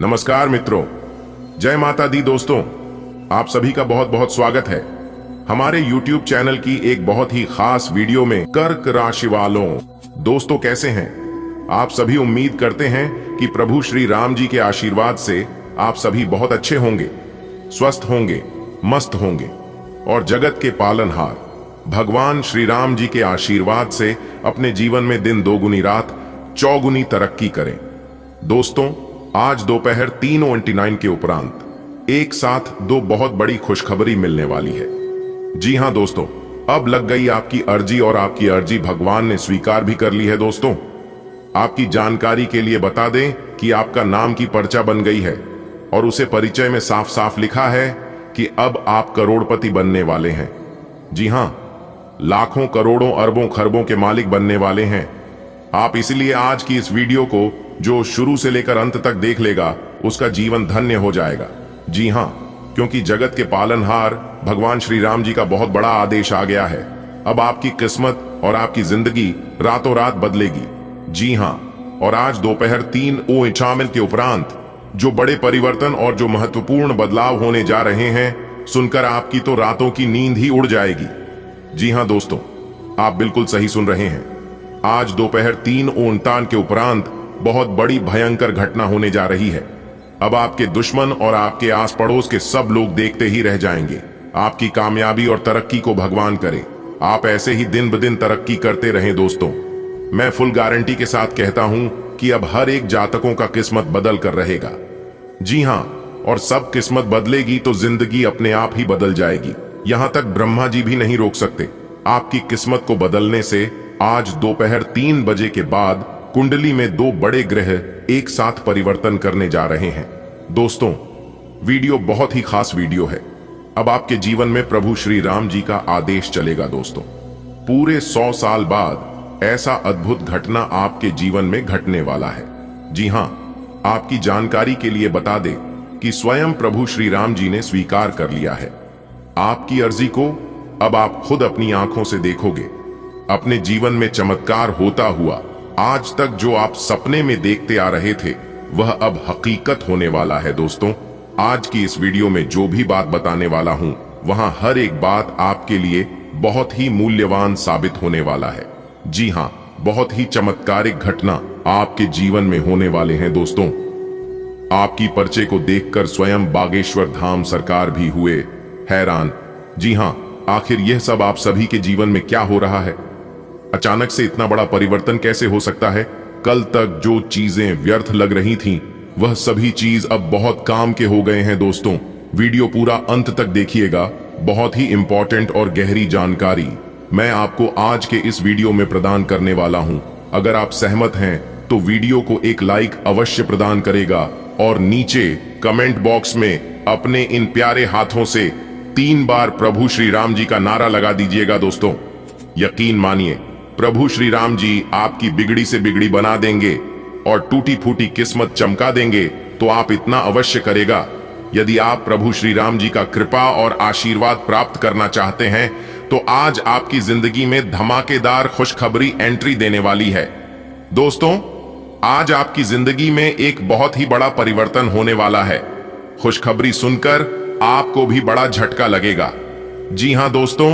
नमस्कार मित्रों, जय माता दी। दोस्तों, आप सभी का बहुत बहुत स्वागत है हमारे YouTube चैनल की एक बहुत ही खास वीडियो में। कर्क राशि वालों, दोस्तों कैसे हैं आप सभी? उम्मीद करते हैं कि प्रभु श्री राम जी के आशीर्वाद से आप सभी बहुत अच्छे होंगे, स्वस्थ होंगे, मस्त होंगे और जगत के पालनहार भगवान श्री राम जी के आशीर्वाद से अपने जीवन में दिन दोगुनी रात चौगुनी तरक्की करें। दोस्तों, आज दोपहर 3:29 के उपरांत एक साथ दो बहुत बड़ी खुशखबरी मिलने वाली है। जी हां दोस्तों, अब लग गई आपकी अर्जी और आपकी अर्जी भगवान ने स्वीकार भी कर ली है। दोस्तों, आपकी जानकारी के लिए बता दें कि आपका नाम की पर्चा बन गई है और उसे परिचय में साफ साफ लिखा है कि अब आप करोड़पति बनने वाले हैं। जी हां, लाखों करोड़ों अरबों खरबों के मालिक बनने वाले हैं आप। इसलिए आज की इस वीडियो को जो शुरू से लेकर अंत तक देख लेगा उसका जीवन धन्य हो जाएगा। जी हां, क्योंकि जगत के पालनहार भगवान श्री राम जी का बहुत बड़ा आदेश आ गया है। अब आपकी किस्मत और आपकी जिंदगी रातों रात बदलेगी। जी हां, और आज दोपहर 3:59 के उपरांत जो बड़े परिवर्तन और जो महत्वपूर्ण बदलाव होने जा रहे हैं, सुनकर आपकी तो रातों की नींद ही उड़ जाएगी। जी हां दोस्तों, आप बिल्कुल सही सुन रहे हैं। आज दोपहर 3:59 के उपरांत बहुत बड़ी भयंकर घटना होने जा रही है। अब आपके दुश्मन और आपके आस पड़ोस के सब लोग देखते ही रह जाएंगे। आपकी कामयाबी और तरक्की को भगवान करे आप ऐसे ही दिन ब दिन तरक्की करते रहें। दोस्तों, मैं फुल गारंटी के साथ कहता हूं कि अब हर एक जातकों का किस्मत बदल कर रहेगा। जी हां, और सब किस्मत बदलेगी तो जिंदगी अपने आप ही बदल जाएगी। यहां तक ब्रह्मा जी भी नहीं रोक सकते आपकी किस्मत को बदलने से। आज दोपहर 3 बजे के बाद कुंडली में दो बड़े ग्रह एक साथ परिवर्तन करने जा रहे हैं। दोस्तों, वीडियो बहुत ही खास वीडियो है। अब आपके जीवन में प्रभु श्री राम जी का आदेश चलेगा। दोस्तों, पूरे 100 साल बाद ऐसा अद्भुत घटना आपके जीवन में घटने वाला है। जी हां, आपकी जानकारी के लिए बता दें कि स्वयं प्रभु श्री राम जी ने स्वीकार कर लिया है आपकी अर्जी को। अब आप खुद अपनी आंखों से देखोगे अपने जीवन में चमत्कार होता हुआ। आज तक जो आप सपने में देखते आ रहे थे वह अब हकीकत होने वाला है। दोस्तों, आज की इस वीडियो में जो भी बात बताने वाला हूं, वहां हर एक बात आपके लिए बहुत ही मूल्यवान साबित होने वाला है। जी हां, बहुत ही चमत्कारिक घटना आपके जीवन में होने वाले हैं। दोस्तों, आपकी पर्चे को देखकर स्वयं बागेश्वर धाम सरकार भी हुए हैरान। जी हां, आखिर यह सब आप सभी के जीवन में क्या हो रहा है? अचानक से इतना बड़ा परिवर्तन कैसे हो सकता है? कल तक जो चीजें व्यर्थ लग रही थीं, वह सभी चीज अब बहुत काम के हो गए हैं। दोस्तों, वीडियो पूरा अंत तक देखिएगा। बहुत ही इंपॉर्टेंट और गहरी जानकारी मैं आपको आज के इस वीडियो में प्रदान करने वाला हूं। अगर आप सहमत हैं तो वीडियो को एक लाइक अवश्य प्रदान करेगा और नीचे कमेंट बॉक्स में अपने इन प्यारे हाथों से 3 बार प्रभु श्री राम जी का नारा लगा दीजिएगा। दोस्तों, यकीन मानिए, प्रभु श्री राम जी आपकी बिगड़ी से बिगड़ी बना देंगे और टूटी फूटी किस्मत चमका देंगे। तो आप इतना अवश्य करेगा। यदि आप प्रभु श्री राम जी का कृपा और आशीर्वाद प्राप्त करना चाहते हैं तो आज आपकी जिंदगी में धमाकेदार खुशखबरी एंट्री देने वाली है। दोस्तों, आज आपकी जिंदगी में एक बहुत ही बड़ा परिवर्तन होने वाला है। खुशखबरी सुनकर आपको भी बड़ा झटका लगेगा। जी हां दोस्तों,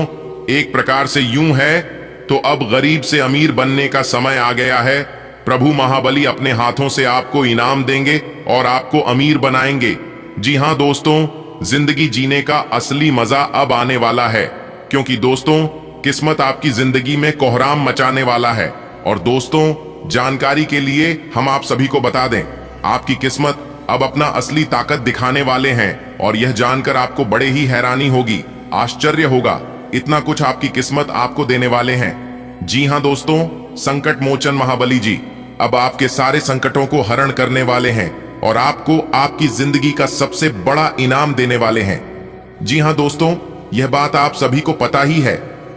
एक प्रकार से यूं है तो अब गरीब से अमीर बनने का समय आ गया है। प्रभु महाबली अपने हाथों से आपको इनाम देंगे और आपको अमीर बनाएंगे। जी हां दोस्तों, जिंदगी जीने का असली मजा अब आने वाला है, क्योंकि दोस्तों किस्मत आपकी जिंदगी में कोहराम मचाने वाला है। और दोस्तों, जानकारी के लिए हम आप सभी को बता दें, आपकी किस्मत अब अपना असली ताकत दिखाने वाले हैं और यह जानकर आपको बड़े ही हैरानी होगी, आश्चर्य होगा। इतना कुछ आपकी किस्मत आपको देने वाले हैं। जी हां दोस्तों, संकट मोचन महाबली जी अब आपके सारे संकटों को हरण करने वाले हैं और आपको आपकी जिंदगी का सबसे बड़ा इनाम देने वाले हैं। जी हां दोस्तों, यह बात आप सभी को पता ही है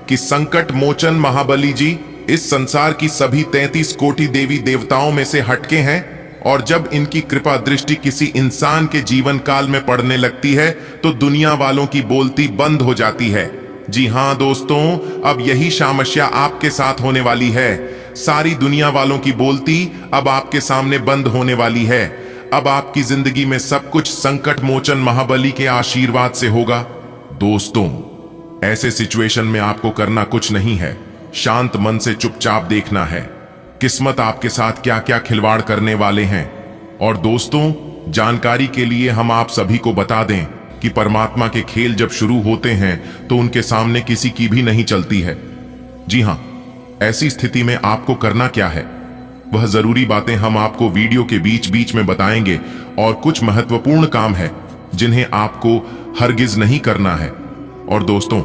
कि संकट मोचन महाबली जी इस संसार की सभी 33 कोटि देवी देवताओं में से हटके हैं और जब इनकी कृपा दृष्टि किसी इंसान के जीवन काल में पड़ने लगती है तो दुनिया वालों की बोलती बंद हो जाती है। जी हां दोस्तों, अब यही सामस्या आपके साथ होने वाली है। सारी दुनिया वालों की बोलती अब आपके सामने बंद होने वाली है। अब आपकी जिंदगी में सब कुछ संकट मोचन महाबली के आशीर्वाद से होगा। दोस्तों, ऐसे सिचुएशन में आपको करना कुछ नहीं है, शांत मन से चुपचाप देखना है किस्मत आपके साथ क्या क्या खिलवाड़ करने वाले हैं। और दोस्तों, जानकारी के लिए हम आप सभी को बता दें कि परमात्मा के खेल जब शुरू होते हैं तो उनके सामने किसी की भी नहीं चलती है। जी हां, ऐसी स्थिति में आपको करना क्या है, वह जरूरी बातें हम आपको वीडियो के बीच बीच में बताएंगे। और कुछ महत्वपूर्ण काम है जिन्हें आपको हरगिज नहीं करना है। और दोस्तों,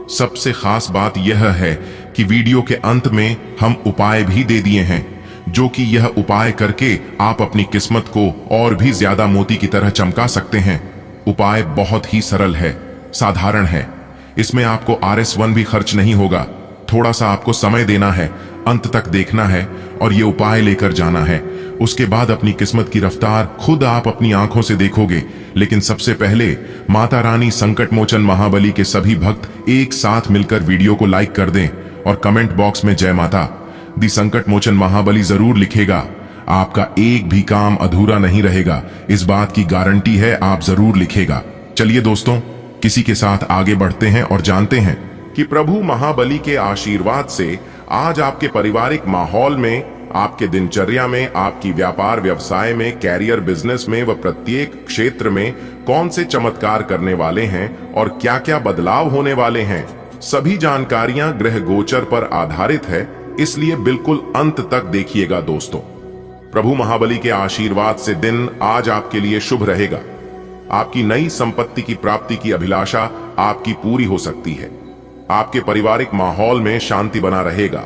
सबसे खास बात यह है कि वीडियो के अंत में हम उपाय भी दे दिए हैं, जो कि यह उपाय करके आप अपनी किस्मत को और भी ज्यादा मोती की तरह चमका सकते हैं। उपाय बहुत ही सरल है, साधारण है। इसमें आपको RS1 भी खर्च नहीं होगा। थोड़ा सा आपको समय देना है, अंत तक देखना है और ये उपाय लेकर जाना है। उसके बाद अपनी किस्मत की रफ्तार खुद आप अपनी आंखों से देखोगे। लेकिन सबसे पहले माता रानी संकट मोचन महाबली के सभी भक्त एक साथ मिलकर वीडियो को लाइक कर दें और कमेंट बॉक्स में जय माता दी संकट मोचन महाबली जरूर लिखेगा। आपका एक भी काम अधूरा नहीं रहेगा, इस बात की गारंटी है, आप जरूर लिखेगा। चलिए दोस्तों, किसी के साथ आगे बढ़ते हैं और जानते हैं कि प्रभु महाबली के आशीर्वाद से आज आपके पारिवारिक माहौल में, आपके दिनचर्या में, आपकी व्यापार व्यवसाय में, कैरियर बिजनेस में व प्रत्येक क्षेत्र में कौन से चमत्कार करने वाले हैं और क्या क्या बदलाव होने वाले हैं। सभी जानकारियां ग्रह गोचर पर आधारित है, इसलिए बिल्कुल अंत तक देखिएगा दोस्तों। प्रभु महाबली के आशीर्वाद से दिन आज आपके लिए शुभ रहेगा। आपकी नई संपत्ति की प्राप्ति की अभिलाषा आपकी पूरी हो सकती है। आपके पारिवारिक माहौल में शांति बना रहेगा।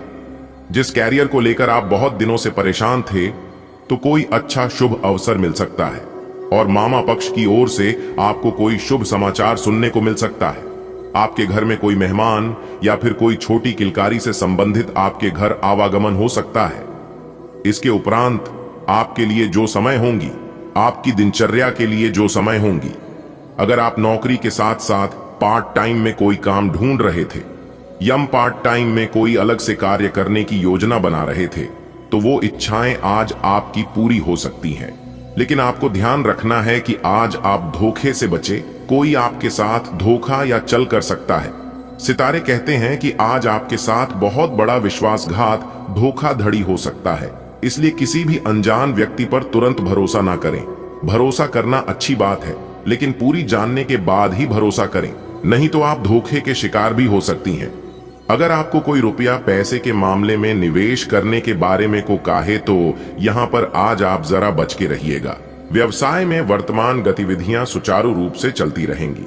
जिस कैरियर को लेकर आप बहुत दिनों से परेशान थे, तो कोई अच्छा शुभ अवसर मिल सकता है और मामा पक्ष की ओर से आपको कोई शुभ समाचार सुनने को मिल सकता है। आपके घर में कोई मेहमान या फिर कोई छोटी किलकारी से संबंधित आपके घर आवागमन हो सकता है। इसके उपरांत आपके लिए जो समय होंगी, आपकी दिनचर्या के लिए जो समय होंगी, अगर आप नौकरी के साथ साथ पार्ट टाइम में कोई काम ढूंढ रहे थे या पार्ट टाइम में कोई अलग से कार्य करने की योजना बना रहे थे, तो वो इच्छाएं आज आपकी पूरी हो सकती हैं। लेकिन आपको ध्यान रखना है कि आज आप धोखे से बचे। कोई आपके साथ धोखा या चल कर सकता है। सितारे कहते हैं कि आज आपके साथ बहुत बड़ा विश्वासघात, धोखाधड़ी हो सकता है। इसलिए किसी भी अनजान व्यक्ति पर तुरंत भरोसा ना करें। भरोसा करना अच्छी बात है, लेकिन पूरी जानने के बाद ही भरोसा करें, नहीं तो आप धोखे के शिकार भी हो सकती हैं। अगर आपको कोई रुपया पैसे के मामले में निवेश करने के बारे में को कहे, तो यहाँ पर आज आप जरा बच के रहिएगा। व्यवसाय में वर्तमान गतिविधियां सुचारू रूप से चलती रहेंगी।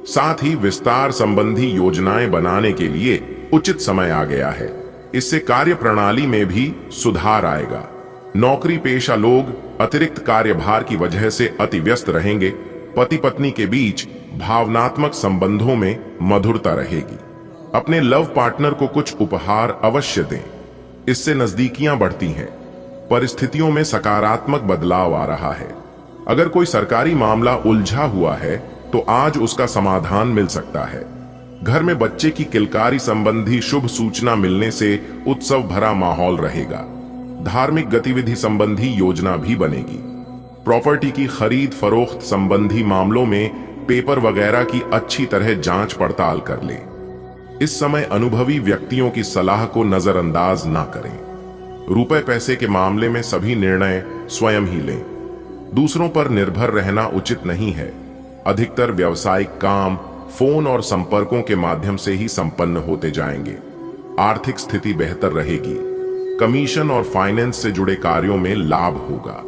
साथ ही विस्तार संबंधी योजनाएं बनाने के लिए उचित समय आ गया है। इससे कार्य प्रणाली में भी सुधार आएगा। नौकरी पेशा लोग अतिरिक्त कार्यभार की वजह से अति व्यस्त रहेंगे। पति पत्नी के बीच भावनात्मक संबंधों में मधुरता रहेगी। अपने लव पार्टनर को कुछ उपहार अवश्य दें, इससे नजदीकियां बढ़ती हैं। परिस्थितियों में सकारात्मक बदलाव आ रहा है। अगर कोई सरकारी मामला उलझा हुआ है, तो आज उसका समाधान मिल सकता है। घर में बच्चे की किलकारी संबंधी शुभ सूचना मिलने से उत्सव भरा माहौल रहेगा। धार्मिक गतिविधि संबंधी योजना भी बनेगी। प्रॉपर्टी की खरीद फरोख्त संबंधी मामलों में पेपर वगैरह की अच्छी तरह जांच पड़ताल कर ले। इस समय अनुभवी व्यक्तियों की सलाह को नजरअंदाज ना करें। रुपए पैसे के मामले में सभी निर्णय स्वयं ही लें। दूसरों पर निर्भर रहना उचित नहीं है। अधिकतर व्यावसायिक काम फोन और संपर्कों के माध्यम से ही संपन्न होते जाएंगे। आर्थिक स्थिति बेहतर रहेगी। कमीशन और फाइनेंस से जुड़े कार्यों में लाभ होगा।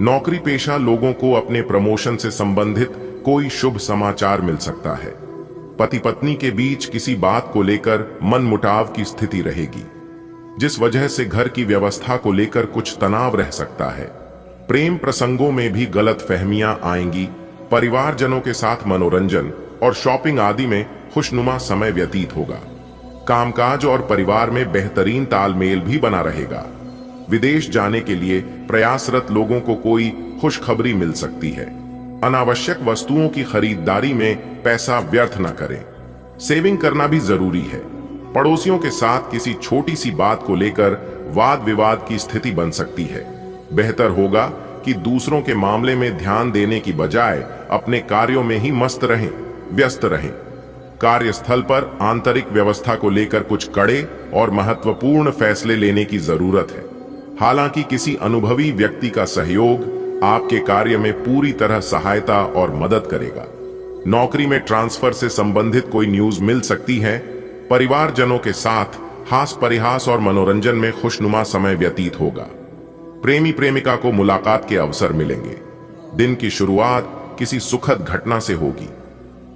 नौकरी पेशा लोगों को अपने प्रमोशन से संबंधित कोई शुभ समाचार मिल सकता है। पति पत्नी के बीच किसी बात को लेकर मनमुटाव की स्थिति रहेगी, जिस वजह से घर की व्यवस्था को लेकर कुछ तनाव रह सकता है। प्रेम प्रसंगों में भी गलतफहमियां आएंगी। परिवारजनों के साथ मनोरंजन और शॉपिंग आदि में खुशनुमा समय व्यतीत होगा। कामकाज और परिवार में बेहतरीन तालमेल भी बना रहेगा। विदेश जाने के लिए प्रयासरत लोगों को कोई खुशखबरी मिल सकती है। अनावश्यक वस्तुओं की खरीदारी में पैसा व्यर्थ न करें। सेविंग करना भी जरूरी है। पड़ोसियों के साथ किसी छोटी सी बात को लेकर वाद विवाद की स्थिति बन सकती है। बेहतर होगा कि दूसरों के मामले में ध्यान देने की बजाय अपने कार्यों में ही व्यस्त रहें। कार्यस्थल पर आंतरिक व्यवस्था को लेकर कुछ कड़े और महत्वपूर्ण फैसले लेने की जरूरत है। हालांकि किसी अनुभवी व्यक्ति का सहयोग आपके कार्य में पूरी तरह सहायता और मदद करेगा। नौकरी में ट्रांसफर से संबंधित कोई न्यूज मिल सकती है। परिवारजनों के साथ हास परिहास और मनोरंजन में खुशनुमा समय व्यतीत होगा। प्रेमी प्रेमिका को मुलाकात के अवसर मिलेंगे। दिन की शुरुआत किसी सुखद घटना से होगी।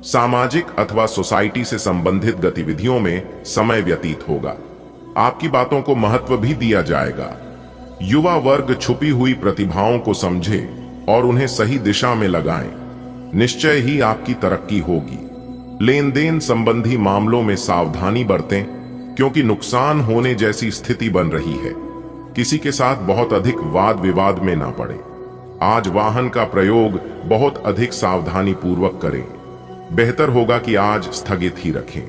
सामाजिक अथवा सोसाइटी से संबंधित गतिविधियों में समय व्यतीत होगा। आपकी बातों को महत्व भी दिया जाएगा। युवा वर्ग छुपी हुई प्रतिभाओं को समझे और उन्हें सही दिशा में लगाएं। निश्चय ही आपकी तरक्की होगी। लेन देन संबंधी मामलों में सावधानी बरतें, क्योंकि नुकसान होने जैसी स्थिति बन रही है। किसी के साथ बहुत अधिक वाद विवाद में ना पड़े। आज वाहन का प्रयोग बहुत अधिक सावधानी पूर्वक करें। बेहतर होगा कि आज स्थगित ही रखें।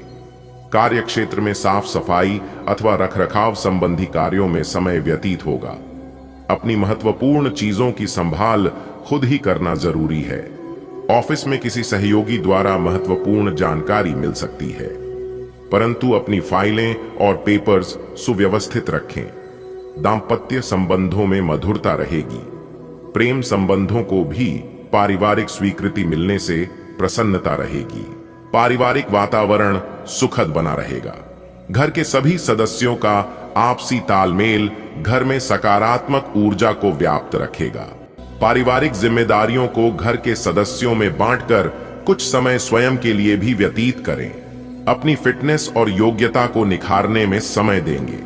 कार्य क्षेत्र में साफ सफाई अथवा रखरखाव संबंधी कार्यों में समय व्यतीत होगा। अपनी महत्वपूर्ण चीजों की संभाल खुद ही करना जरूरी है। ऑफिस में किसी सहयोगी द्वारा महत्वपूर्ण जानकारी मिल सकती है, परंतु अपनी फाइलें और पेपर्स सुव्यवस्थित रखें। दांपत्य संबंधों में मधुरता रहेगी। प्रेम संबंधों को भी पारिवारिक स्वीकृति मिलने से प्रसन्नता रहेगी। पारिवारिक वातावरण सुखद बना रहेगा। घर के सभी सदस्यों का आपसी तालमेल घर में सकारात्मक ऊर्जा को व्याप्त रखेगा। पारिवारिक जिम्मेदारियों को घर के सदस्यों में बांटकर कुछ समय स्वयं के लिए भी व्यतीत करें। अपनी फिटनेस और योग्यता को निखारने में समय देंगे।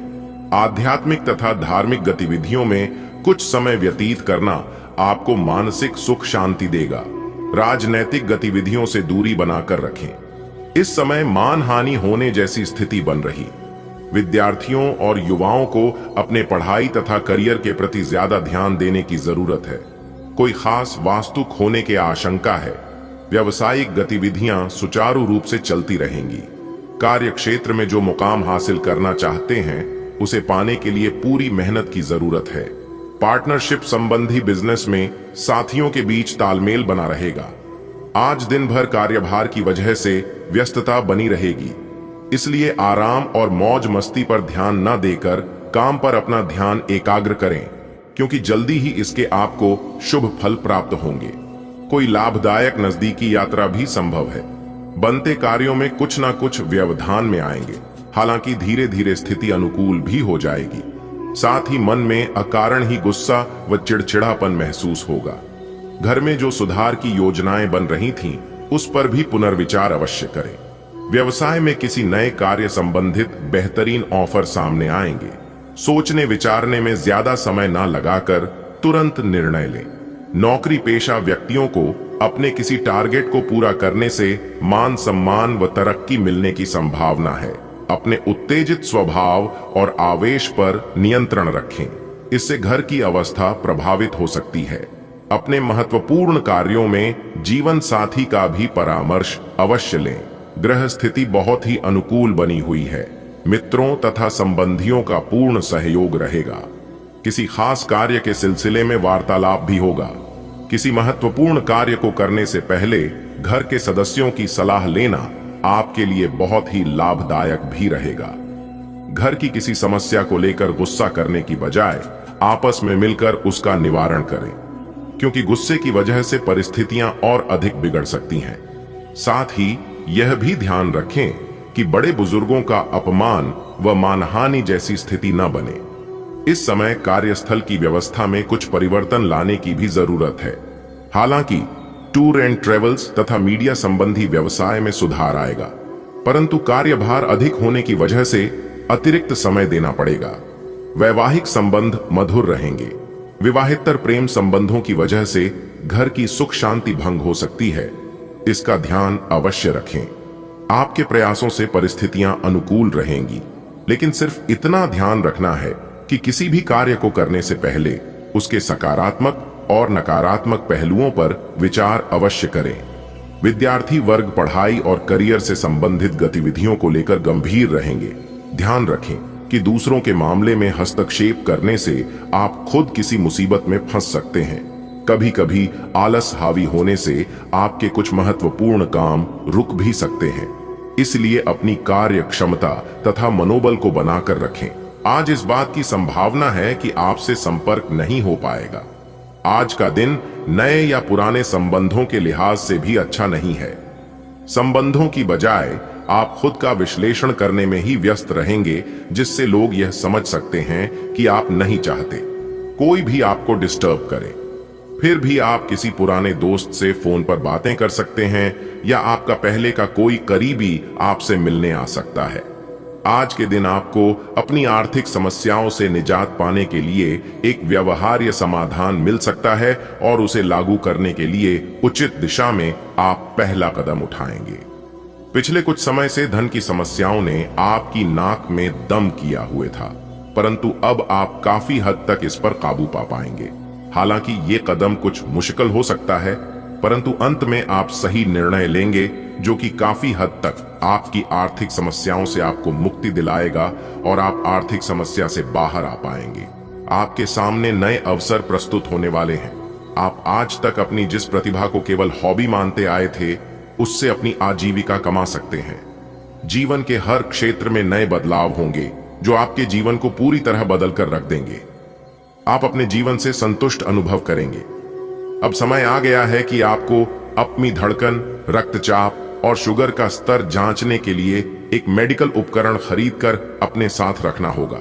आध्यात्मिक तथा धार्मिक गतिविधियों में कुछ समय व्यतीत करना आपको मानसिक सुख शांति देगा। राजनैतिक गतिविधियों से दूरी बनाकर रखें। इस समय मानहानि होने जैसी स्थिति बन रही। विद्यार्थियों और युवाओं को अपने पढ़ाई तथा करियर के प्रति ज्यादा ध्यान देने की जरूरत है। कोई खास वास्तु खोने की आशंका है। व्यावसायिक गतिविधियां सुचारू रूप से चलती रहेंगी। कार्य क्षेत्र में जो मुकाम हासिल करना चाहते हैं, उसे पाने के लिए पूरी मेहनत की जरूरत है। पार्टनरशिप संबंधी बिजनेस में साथियों के बीच तालमेल बना रहेगा। आज दिन भर कार्यभार की वजह से व्यस्तता बनी रहेगी, इसलिए आराम और मौज मस्ती पर ध्यान न देकर काम पर अपना ध्यान एकाग्र करें, क्योंकि जल्दी ही इसके आपको शुभ फल प्राप्त होंगे। कोई लाभदायक नजदीकी यात्रा भी संभव है। बनते कार्यों में कुछ ना कुछ व्यवधान में आएंगे, हालांकि धीरे धीरे स्थिति अनुकूल भी हो जाएगी। साथ ही मन में अकारण ही गुस्सा व चिड़चिड़ापन महसूस होगा। घर में जो सुधार की योजनाएं बन रही थीं, उस पर भी पुनर्विचार अवश्य करें। व्यवसाय में किसी नए कार्य संबंधित बेहतरीन ऑफर सामने आएंगे। सोचने विचारने में ज्यादा समय ना लगाकर तुरंत निर्णय लें। नौकरी पेशा व्यक्तियों को अपने किसी टारगेट को पूरा करने से मान सम्मान व तरक्की मिलने की संभावना है। अपने उत्तेजित स्वभाव और आवेश पर नियंत्रण रखें, इससे घर की अवस्था प्रभावित हो सकती है। अपने महत्वपूर्ण कार्यों में जीवन साथी का भी परामर्श अवश्य लें। ग्रह स्थिति बहुत ही अनुकूल बनी हुई है। मित्रों तथा संबंधियों का पूर्ण सहयोग रहेगा। किसी खास कार्य के सिलसिले में वार्तालाप भी होगा। किसी महत्वपूर्ण कार्य को करने से पहले घर के सदस्यों की सलाह लेना आपके लिए बहुत ही लाभदायक भी रहेगा। घर की किसी समस्या को लेकर गुस्सा करने की बजाय आपस में मिलकर उसका निवारण करें, क्योंकि गुस्से की वजह से परिस्थितियां और अधिक बिगड़ सकती हैं। साथ ही यह भी ध्यान रखें कि बड़े बुजुर्गों का अपमान व मानहानि जैसी स्थिति न बने। इस समय कार्यस्थल की व्यवस्था में कुछ परिवर्तन लाने की भी जरूरत है। हालांकि टूर एंड ट्रेवल्स तथा मीडिया संबंधी व्यवसाय में सुधार आएगा, परंतु कार्यभार अधिक होने की वजह से अतिरिक्त समय देना पड़ेगा। वैवाहिक संबंध मधुर रहेंगे। विवाहेतर प्रेम संबंधों की वजह से घर की सुख शांति भंग हो सकती है, इसका ध्यान अवश्य रखें। आपके प्रयासों से परिस्थितियां अनुकूल रहेंगी, लेकिन सिर्फ इतना ध्यान रखना है कि किसी भी कार्य को करने से पहले उसके सकारात्मक और नकारात्मक पहलुओं पर विचार अवश्य करें। विद्यार्थी वर्ग पढ़ाई और करियर से संबंधित गतिविधियों को लेकर गंभीर रहेंगे। ध्यान रखें कि दूसरों के मामले में हस्तक्षेप करने से आप खुद किसी मुसीबत में फंस सकते हैं। कभी कभी आलस हावी होने से आपके कुछ महत्वपूर्ण काम रुक भी सकते हैं, इसलिए अपनी कार्य क्षमता तथा मनोबल को बनाकर रखें। आज इस बात की संभावना है कि आपसे संपर्क नहीं हो पाएगा। आज का दिन नए या पुराने संबंधों के लिहाज से भी अच्छा नहीं है। संबंधों की बजाय आप खुद का विश्लेषण करने में ही व्यस्त रहेंगे, जिससे लोग यह समझ सकते हैं कि आप नहीं चाहते कोई भी आपको डिस्टर्ब करे। फिर भी आप किसी पुराने दोस्त से फोन पर बातें कर सकते हैं या आपका पहले का कोई करीबी आपसे मिलने आ सकता है। आज के दिन आपको अपनी आर्थिक समस्याओं से निजात पाने के लिए एक व्यवहार्य समाधान मिल सकता है और उसे लागू करने के लिए उचित दिशा में आप पहला कदम उठाएंगे। पिछले कुछ समय से धन की समस्याओं ने आपकी नाक में दम किया हुए था, परंतु अब आप काफी हद तक इस पर काबू पा पाएंगे। हालांकि ये कदम कुछ मुश्किल हो सकता है, परंतु अंत में आप सही निर्णय लेंगे जो कि काफी हद तक आपकी आर्थिक समस्याओं से आपको मुक्ति दिलाएगा और आप आर्थिक समस्या से बाहर आ पाएंगे। आपके सामने नए अवसर प्रस्तुत होने वाले हैं। आप आज तक अपनी जिस प्रतिभा को केवल हॉबी मानते आए थे, उससे अपनी आजीविका कमा सकते हैं। जीवन के हर क्षेत्र में नए बदलाव होंगे जो आपके जीवन को पूरी तरह बदल कर रख देंगे। आप अपने जीवन से संतुष्ट अनुभव करेंगे। अब समय आ गया है कि आपको अपनी धड़कन, रक्तचाप और शुगर का स्तर जांचने के लिए एक मेडिकल उपकरण खरीदकर अपने साथ रखना होगा।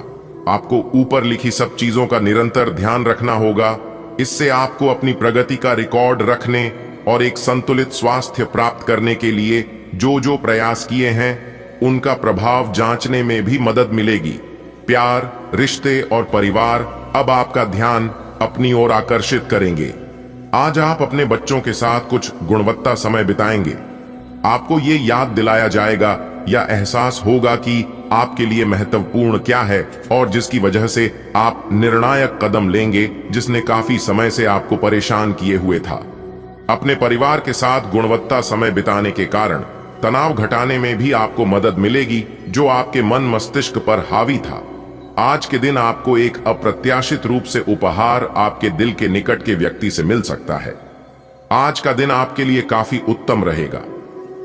आपको ऊपर लिखी सब चीजों का निरंतर ध्यान रखना होगा। इससे आपको अपनी प्रगति का रिकॉर्ड रखने और एक संतुलित स्वास्थ्य प्राप्त करने के लिए जो प्रयास किए हैं उनका प्रभाव जांचने में भी मदद मिलेगी। प्यार, रिश्ते और परिवार अब आपका ध्यान अपनी ओर आकर्षित करेंगे। आज आप अपने बच्चों के साथ कुछ गुणवत्ता समय बिताएंगे। आपको ये याद दिलाया जाएगा या एहसास होगा कि आपके लिए महत्वपूर्ण क्या है और जिसकी वजह से आप निर्णायक कदम लेंगे जिसने काफी समय से आपको परेशान किए हुए था। अपने परिवार के साथ गुणवत्ता समय बिताने के कारण तनाव घटाने में भी आपको मदद मिलेगी जो आपके मन मस्तिष्क पर हावी था। आज के दिन आपको एक अप्रत्याशित रूप से उपहार आपके दिल के निकट के व्यक्ति से मिल सकता है। आज का दिन आपके लिए काफी उत्तम रहेगा।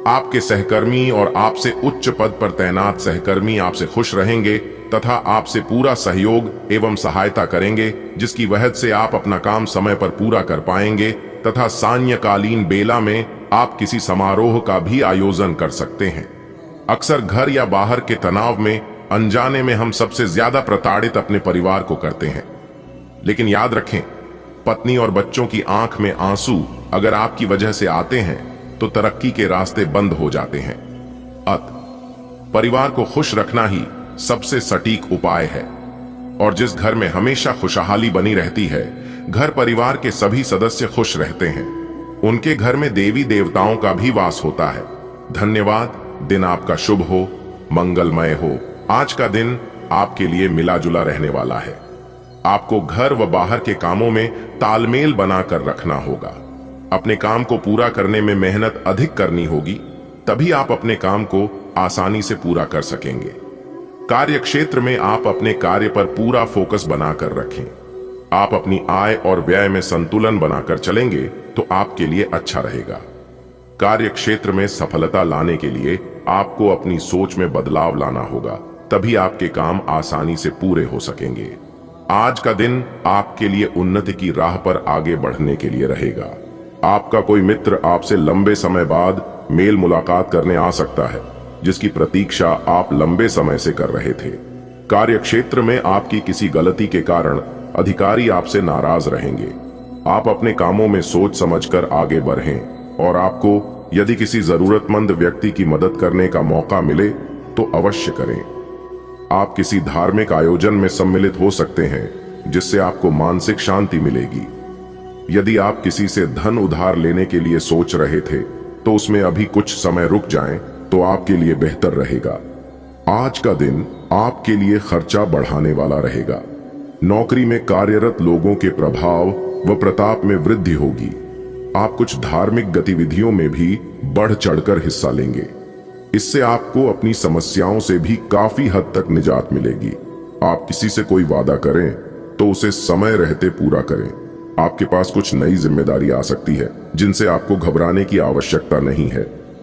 आपके सहकर्मी और आपसे उच्च पद पर तैनात सहकर्मी आपसे खुश रहेंगे तथा आपसे पूरा सहयोग एवं सहायता करेंगे, जिसकी वजह से आप अपना काम समय पर पूरा कर पाएंगे तथा सायंकालीन बेला में आप किसी समारोह का भी आयोजन कर सकते हैं। अक्सर घर या बाहर के तनाव में अनजाने में हम सबसे ज्यादा प्रताड़ित अपने परिवार को करते हैं, लेकिन याद रखें, पत्नी और बच्चों की आंख में आंसू अगर आपकी वजह से आते हैं तो तरक्की के रास्ते बंद हो जाते हैं। परिवार को खुश रखना ही सबसे सटीक उपाय है और जिस घर में हमेशा खुशहाली बनी रहती है, घर परिवार के सभी सदस्य खुश रहते हैं। उनके घर में देवी देवताओं का भी वास होता है। धन्यवाद। दिन आपका शुभ हो, मंगलमय हो। आज का दिन आपके लिए मिला जुला रहने वाला है। आपको घर व बाहर के कामों में तालमेल बनाकर रखना होगा। अपने काम को पूरा करने में मेहनत अधिक करनी होगी, तभी आप अपने काम को आसानी से पूरा कर सकेंगे। कार्य क्षेत्र में आप अपने कार्य पर पूरा फोकस बनाकर रखें। आप अपनी आय और व्यय में संतुलन बनाकर चलेंगे तो आपके लिए अच्छा रहेगा। कार्य क्षेत्र में सफलता लाने के लिए आपको अपनी सोच में बदलाव लाना होगा, तभी आपके काम आसानी से पूरे हो सकेंगे। आज का दिन आपके लिए उन्नति की राह पर आगे बढ़ने के लिए रहेगा। आपका कोई मित्र आपसे लंबे समय बाद मेल मुलाकात करने आ सकता है, जिसकी प्रतीक्षा आप लंबे समय से कर रहे थे। कार्य क्षेत्र में आपकी किसी गलती के कारण अधिकारी आपसे नाराज रहेंगे। आप अपने कामों में सोच समझकर आगे बढ़ें और आपको यदि किसी जरूरतमंद व्यक्ति की मदद करने का मौका मिले तो अवश्य करें। आप किसी धार्मिक आयोजन में सम्मिलित हो सकते हैं, जिससे आपको मानसिक शांति मिलेगी। यदि आप किसी से धन उधार लेने के लिए सोच रहे थे तो उसमें अभी कुछ समय रुक जाएं तो आपके लिए बेहतर रहेगा। आज का दिन आपके लिए खर्चा बढ़ाने वाला रहेगा। नौकरी में कार्यरत लोगों के प्रभाव व प्रताप में वृद्धि होगी। आप कुछ धार्मिक गतिविधियों में भी बढ़ चढ़कर हिस्सा लेंगे। इससे आपको अपनी समस्याओं से भी काफी हद तक निजात मिलेगी। आप किसी से कोई वादा करें तो उसे समय रहते पूरा करें। आपके पास कुछ नई जिम्मेदारी आ सकती है जिनसे आपको घबराने की आवश्यकता नहीं है।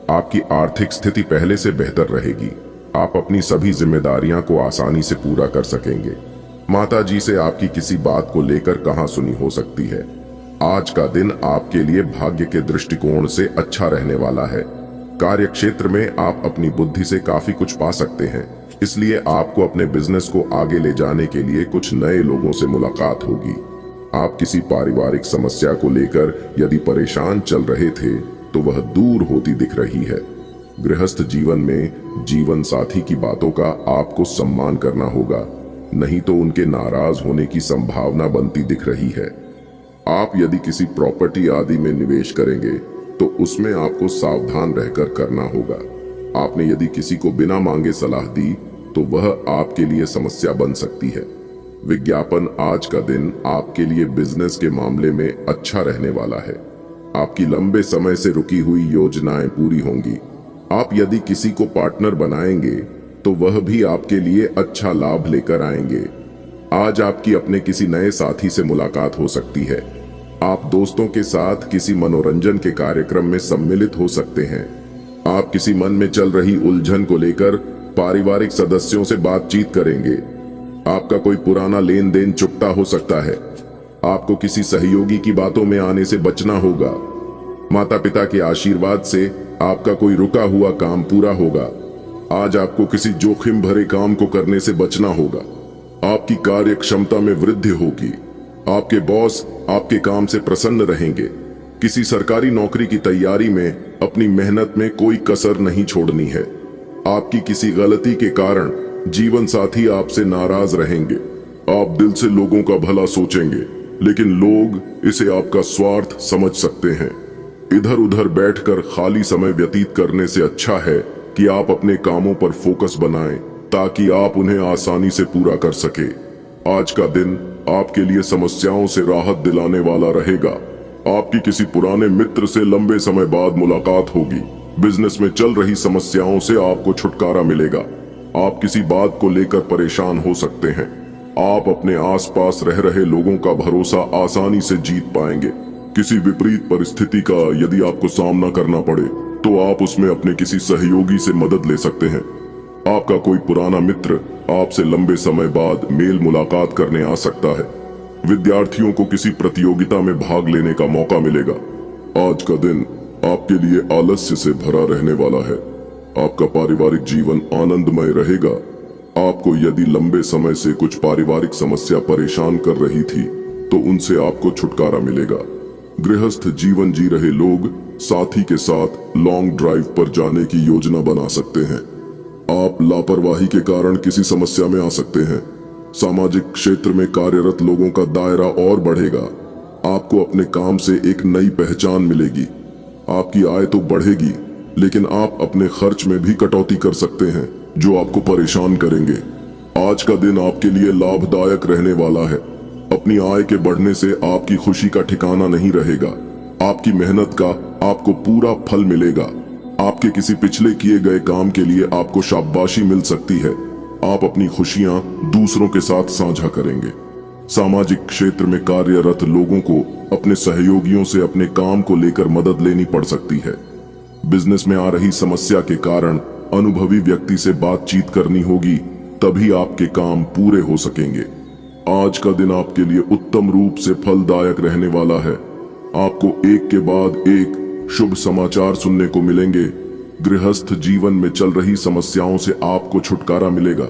आपकी आर्थिक स्थिति पहले से बेहतर रहेगी। आप अपनी सभी जिम्मेदारियां को आसानी से पूरा कर सकेंगे। माता जी से आपकी किसी बात को लेकर कहासुनी हो सकती है। आज का दिन आपके लिए भाग्य के दृष्टिकोण से अच्छा रहने वाला है। कार्य क्षेत्र में आप अपनी बुद्धि से काफी कुछ पा सकते हैं, इसलिए आपको अपने बिजनेस को आगे ले जाने के लिए कुछ नए लोगों से मुलाकात होगी। आप किसी पारिवारिक समस्या को लेकर यदि परेशान चल रहे थे तो वह दूर होती दिख रही है। गृहस्थ जीवन में जीवन साथी की बातों का आपको सम्मान करना होगा, नहीं तो उनके नाराज होने की संभावना बनती दिख रही है। आप यदि किसी प्रॉपर्टी आदि में निवेश करेंगे तो उसमें आपको सावधान रहकर करना होगा। आपने यदि किसी को बिना मांगे सलाह दी तो वह आपके लिए समस्या बन सकती है। विज्ञापन आज का दिन आपके लिए बिजनेस के मामले में अच्छा रहने वाला है। आपकी लंबे समय से रुकी हुई योजनाएं पूरी होंगी। आप यदि किसी को पार्टनर बनाएंगे तो वह भी आपके लिए अच्छा लाभ लेकर आएंगे। आज आपकी अपने किसी नए साथी से मुलाकात हो सकती है। आप दोस्तों के साथ किसी मनोरंजन के कार्यक्रम में सम्मिलित हो सकते हैं। आप किसी मन में चल रही उलझन को लेकर पारिवारिक सदस्यों से बातचीत करेंगे। आपका कोई पुराना लेन देन चुकता हो सकता है। आपको किसी सहयोगी की बातों में आने से बचना होगा। माता पिता के आशीर्वाद से आपका कोई रुका हुआ काम पूरा होगा। आज आपको किसी जोखिम भरे काम को करने से बचना होगा। आपकी कार्य क्षमता में वृद्धि होगी। आपके बॉस आपके काम से प्रसन्न रहेंगे। किसी सरकारी नौकरी की तैयारी में अपनी मेहनत में कोई कसर नहीं छोड़नी है। आपकी किसी गलती के कारण जीवन साथी आपसे नाराज रहेंगे। आप दिल से लोगों का भला सोचेंगे, लेकिन लोग इसे आपका स्वार्थ समझ सकते हैं। इधर उधर बैठकर खाली समय व्यतीत करने से अच्छा है कि आप अपने कामों पर फोकस बनाएं, ताकि आप उन्हें आसानी से पूरा कर सके। आज का दिन आपके लिए समस्याओं से राहत दिलाने वाला रहेगा। आपकी किसी पुराने मित्र से लंबे समय बाद मुलाकात होगी। बिजनेस में चल रही समस्याओं से आपको छुटकारा मिलेगा। आप किसी बात को लेकर परेशान हो सकते हैं। आप अपने आसपास रह रहे लोगों का भरोसा आसानी से जीत पाएंगे। किसी विपरीत परिस्थिति का यदि आपको सामना करना पड़े तो आप उसमें अपने किसी सहयोगी से मदद ले सकते हैं। आपका कोई पुराना मित्र आपसे लंबे समय बाद मेल मुलाकात करने आ सकता है। विद्यार्थियों को किसी प्रतियोगिता में भाग लेने का मौका मिलेगा। आज का दिन आपके लिए आलस्य से भरा रहने वाला है। आपका पारिवारिक जीवन आनंदमय रहेगा। आपको यदि लंबे समय से कुछ पारिवारिक समस्या परेशान कर रही थी तो उनसे आपको छुटकारा मिलेगा। गृहस्थ जीवन जी रहे लोग साथी के साथ लॉन्ग ड्राइव पर जाने की योजना बना सकते हैं। आप लापरवाही के कारण किसी समस्या में आ सकते हैं। सामाजिक क्षेत्र में कार्यरत लोगों का दायरा और बढ़ेगा। आपको अपने काम से एक नई पहचान मिलेगी। आपकी आय तो बढ़ेगी, लेकिन आप अपने खर्च में भी कटौती कर सकते हैं, जो आपको परेशान करेंगे। आज का दिन आपके लिए लाभदायक रहने वाला है। अपनी आय के बढ़ने से आपकी खुशी का ठिकाना नहीं रहेगा। आपकी मेहनत का आपको पूरा फल मिलेगा। आपके किसी पिछले किए गए काम के लिए आपको शाबाशी मिल सकती है। आप अपनी खुशियां दूसरों के साथ साझा करेंगे। सामाजिक क्षेत्र में कार्यरत लोगों को अपने सहयोगियों से अपने काम को लेकर मदद लेनी पड़ सकती है। बिजनेस में आ रही समस्या के कारण अनुभवी व्यक्ति से बातचीत करनी होगी, तभी आपके काम पूरे हो सकेंगे। आज का दिन आपके लिए उत्तम रूप से फलदायक रहने वाला है। आपको एक के बाद एक शुभ समाचार सुनने को मिलेंगे। गृहस्थ जीवन में चल रही समस्याओं से आपको छुटकारा मिलेगा।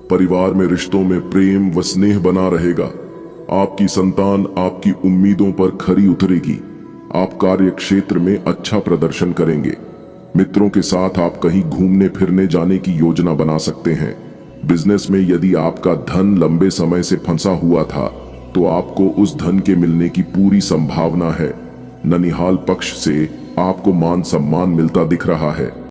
परिवार में रिश्तों में प्रेम व स्नेह बना रहेगा। आपकी संतान आपकी उम्मीदों पर खरी उतरेगी। आप कार्य क्षेत्र में अच्छा प्रदर्शन करेंगे। मित्रों के साथ आप कहीं घूमने फिरने जाने की योजना बना सकते हैं। बिजनेस में यदि आपका धन लंबे समय से फंसा हुआ था तो आपको उस धन के मिलने की पूरी संभावना है। ननिहाल पक्ष से आपको मान सम्मान मिलता दिख रहा है।